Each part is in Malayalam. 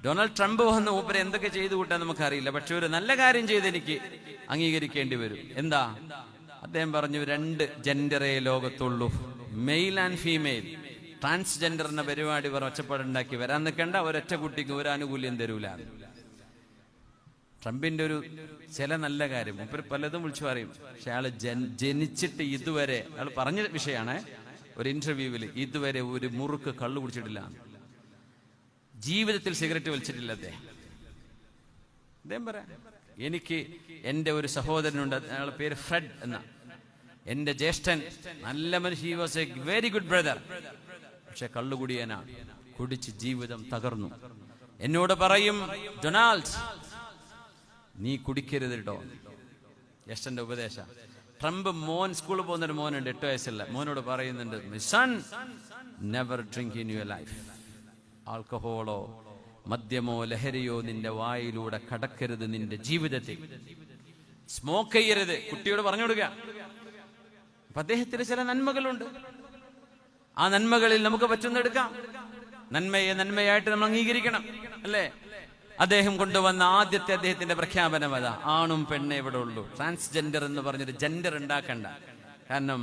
ഡൊണാൾഡ് ട്രംപ് വന്ന് മൂപ്പര് എന്തൊക്കെ ചെയ്തു കൂട്ടാൻ നമുക്കറിയില്ല. പക്ഷെ ഒരു നല്ല കാര്യം ചെയ്ത് എനിക്ക് അംഗീകരിക്കേണ്ടി വരും. എന്താ? അദ്ദേഹം പറഞ്ഞു 2 ജെൻഡറേ ലോകത്തുള്ളൂ, മെയിൽ ആൻഡ് ഫീമെയിൽ. ട്രാൻസ്ജെൻഡറിന്റെ പരിപാടി ഒച്ചപ്പാടുണ്ടാക്കി വരാൻ നിൽക്കേണ്ട, ഒരൊറ്റ കുട്ടിക്ക് ഒരു ആനുകൂല്യം തരൂല. ട്രംപിന്റെ ഒരു ചില നല്ല കാര്യം മൂപ്പര് പലതും വിളിച്ചു പറയും. പക്ഷെ അയാള് ജനിച്ചിട്ട് ഇതുവരെ, അയാൾ പറഞ്ഞ വിഷയമാണ് ഒരു ഇന്റർവ്യൂവിൽ, ഇതുവരെ ഒരു മുറുക്ക് കള്ളു കുടിച്ചിട്ടില്ല, ജീവിതത്തിൽ സിഗരറ്റ് വലിച്ചിട്ടില്ല അദ്ദേഹം പറയാം. എനിക്ക് എൻ്റെ ഒരു സഹോദരനുണ്ട്, അയാളുടെ പേര് ഫ്രെഡ് എന്ന, എൻ്റെ ജ്യേഷ്ഠൻ, നല്ല മനുഷ്യ, he was A very good brother. പക്ഷെ കള്ളുകുടിയനാണ്, കുടിച്ച് ജീവിതം തകർന്നു. എന്നോട് പറയും, ഡൊണാൾഡ് നീ കുടിക്കരുത് കേട്ടോ, ജ്യേഷ്ഠന്റെ ഉപദേശ. ട്രംപ് സ്കൂളിൽ പോകുന്നൊരു മോനുണ്ട്, 8 വയസ്സുള്ള മോനോട് പറയുന്നുണ്ട്, son never drink in your life. ആൽക്കഹോളോ മദ്യമോ ലഹരിയോ നിന്റെ വായിലൂടെ കടക്കരുത്, നിന്റെ ജീവിതത്തിൽ സ്മോക്ക് ചെയ്യരുത്, കുട്ടിയോട് പറഞ്ഞു കൊടുക്കുക. അപ്പൊ അദ്ദേഹത്തിന് ചില നന്മകളുണ്ട്, ആ നന്മകളിൽ നമുക്ക് പറ്റുന്നെടുക്കാം. നന്മയെ നന്മയായിട്ട് നമ്മൾ അംഗീകരിക്കണം, അല്ലേ? അദ്ദേഹം കൊണ്ടുവന്ന ആദ്യത്തെ അദ്ദേഹത്തിന്റെ പ്രഖ്യാപനം അതാ, ആണും പെണ്ണേ ഇവിടെ ഉള്ളൂ. ട്രാൻസ്ജെൻഡർ എന്ന് പറഞ്ഞൊരു ജെൻഡർ ഉണ്ടാക്കണ്ട. കാരണം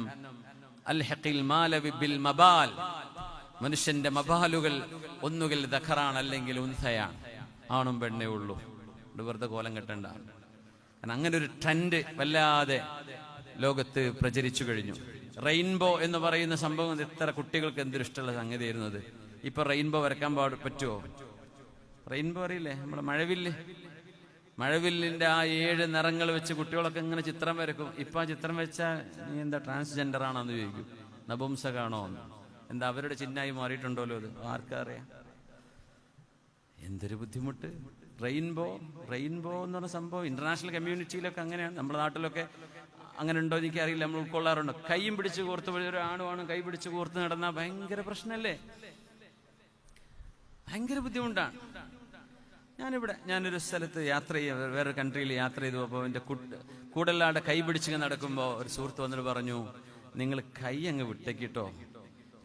അൽഹഖിൽ മാലവി ബിൽ മബാൽ, മനുഷ്യന്റെ മബാലുകൾ ഒന്നുകിൽ ദഖറാണ് അല്ലെങ്കിൽ ഉൻസയാണ്, ആണും പെണ്ണേ ഉള്ളൂ. വെറുതെ കോലം കെട്ടണ്ട. കാരണം അങ്ങനെ ഒരു ട്രെൻഡ് വല്ലാതെ ലോകത്ത് പ്രചരിച്ചു കഴിഞ്ഞു. റെയിൻബോ എന്ന് പറയുന്ന സംഭവം എത്ര കുട്ടികൾക്ക് എന്തൊരു ഇഷ്ടമുള്ള സംഗതിയായിരുന്നു അത്. ഇപ്പൊ റെയിൻബോ വരക്കാൻ പറ്റുമോ? റെയിൻബോ അറിയില്ലേ, നമ്മുടെ മഴവില്ലിന്റെ ആ 7 നിറങ്ങൾ വെച്ച് കുട്ടികളൊക്കെ ഇങ്ങനെ ചിത്രം വരക്കും. ഇപ്പൊ ആ ചിത്രം വെച്ചാൽ നീ എന്താ ട്രാൻസ്ജെൻഡർ ആണോ എന്ന് ചോദിക്കും, നപുംസകാണോ എന്ന്. എന്താ അവരുടെ ചിഹ്നമായി മാറിയിട്ടുണ്ടല്ലോ അത്, ആർക്കറിയാം. എന്തൊരു ബുദ്ധിമുട്ട്. റെയിൻബോ എന്ന് പറഞ്ഞ സംഭവം ഇന്റർനാഷണൽ കമ്മ്യൂണിറ്റിയിലൊക്കെ അങ്ങനെയാണ്. നമ്മുടെ നാട്ടിലൊക്കെ അങ്ങനെ ഉണ്ടോ എനിക്ക് അറിയില്ല, നമ്മൾ ഉൾക്കൊള്ളാറുണ്ട്. കൈയും പിടിച്ച് കോർത്ത്, ഒരു ആണും കൈ പിടിച്ച് കോർത്ത് നടന്നാൽ ഭയങ്കര പ്രശ്നമല്ലേ, ഭയങ്കര ബുദ്ധിമുട്ടാണ്. ഞാനൊരു സ്ഥലത്ത് യാത്ര ചെയ്യുക, വേറൊരു കൺട്രിയിൽ യാത്ര ചെയ്തു. അപ്പോൾ എൻ്റെ കൂടെല്ലാടെ കൈ പിടിച്ച് നടക്കുമ്പോൾ ഒരു സുഹൃത്ത് വന്നിട്ട് പറഞ്ഞു, നിങ്ങൾ കൈ അങ്ങ് വിട്ടേക്കിട്ടോ,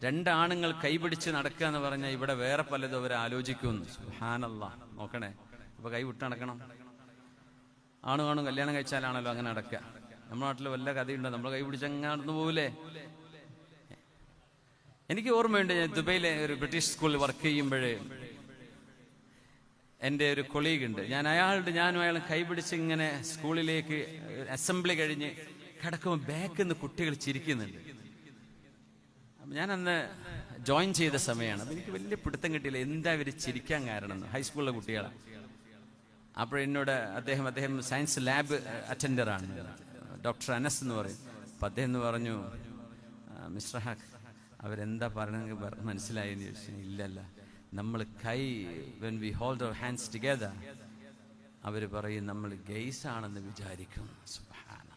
2 ആണുങ്ങൾ കൈ പിടിച്ച് നടക്കുക എന്ന് പറഞ്ഞാൽ ഇവിടെ വേറെ പലതും അവർ ആലോചിക്കുന്നു. സുബ്ഹാനല്ലാഹ്, നോക്കണേ. അപ്പൊ കൈ വിട്ട് നടക്കണം. ആണും കല്യാണം കഴിച്ചാലാണല്ലോ അങ്ങനെ നടക്കുക. നമ്മുടെ നാട്ടിൽ വല്ല കഥയുണ്ടോ? നമ്മൾ കൈ പിടിച്ച് അങ്ങനെ നടന്നു പോകൂലേ? എനിക്ക് ഓർമ്മയുണ്ട്, ഞാൻ ദുബൈയിലെ ഒരു ബ്രിട്ടീഷ് സ്കൂളിൽ വർക്ക് ചെയ്യുമ്പോഴേ എൻ്റെ ഒരു കൊളീഗ് ഉണ്ട്. ഞാനും അയാളും കൈ പിടിച്ച് ഇങ്ങനെ സ്കൂളിലേക്ക് അസംബ്ലി കഴിഞ്ഞ് കിടക്കുമ്പോൾ ബാക്കിൽ നിന്ന് കുട്ടികൾ ചിരിക്കുന്നുണ്ട്. ഞാനന്ന് ജോയിൻ ചെയ്ത സമയമാണ്. അപ്പം എനിക്ക് വലിയ പിടുത്തം കിട്ടിയില്ല എന്താ ഇവർ ചിരിക്കാൻ കാരണം, ഹൈസ്കൂളിലെ കുട്ടികളാണ്. അപ്പോഴെന്നോട് അദ്ദേഹം സയൻസ് ലാബ് അറ്റൻഡറാണ്, ഡോക്ടർ അനസ് എന്ന് പറയും. അപ്പം അദ്ദേഹം പറഞ്ഞു, മിസ്റ്റർ ഹാക്ക് അവരെന്താ പറയണമെങ്കിൽ മനസ്സിലായെന്ന് ചോദിച്ചു. ഇല്ലല്ല, നമ്മൾ കൈ when we hold our hands together, അവർ പറയും നമ്മൾ ഗെയ്സ് ആണെന്ന് വിചാരിക്കും. സുബ്ഹാനല്ലാഹ്,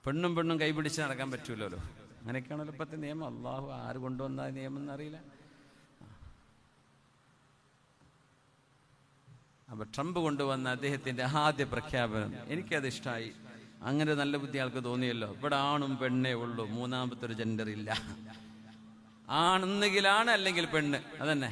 പെണ്ണും കൈ പിടിച്ച് നടക്കാൻ പറ്റൂലല്ലോ. അങ്ങനെയൊക്കെയാണല്ലോ ഇപ്പോഴത്തെ നിയമം. അള്ളാഹു ആര് കൊണ്ടുവന്ന നിയമം എന്നറിയില്ല. അപ്പൊ ട്രംപ് കൊണ്ടുവന്ന അദ്ദേഹത്തിന്റെ ആദ്യ പ്രഖ്യാപനം എനിക്കത് ഇഷ്ടമായി. അങ്ങനെ നല്ല ബുദ്ധി ആൾക്ക് തോന്നിയല്ലോ. ഇവിടെ ആണും പെണ്ണേ ഉള്ളൂ, മൂന്നാമത്തെ ഒരു ജെൻഡർ ഇല്ല. ആണെന്നെങ്കിലാണ് അല്ലെങ്കിൽ പെണ്ണ്, അതന്നെ.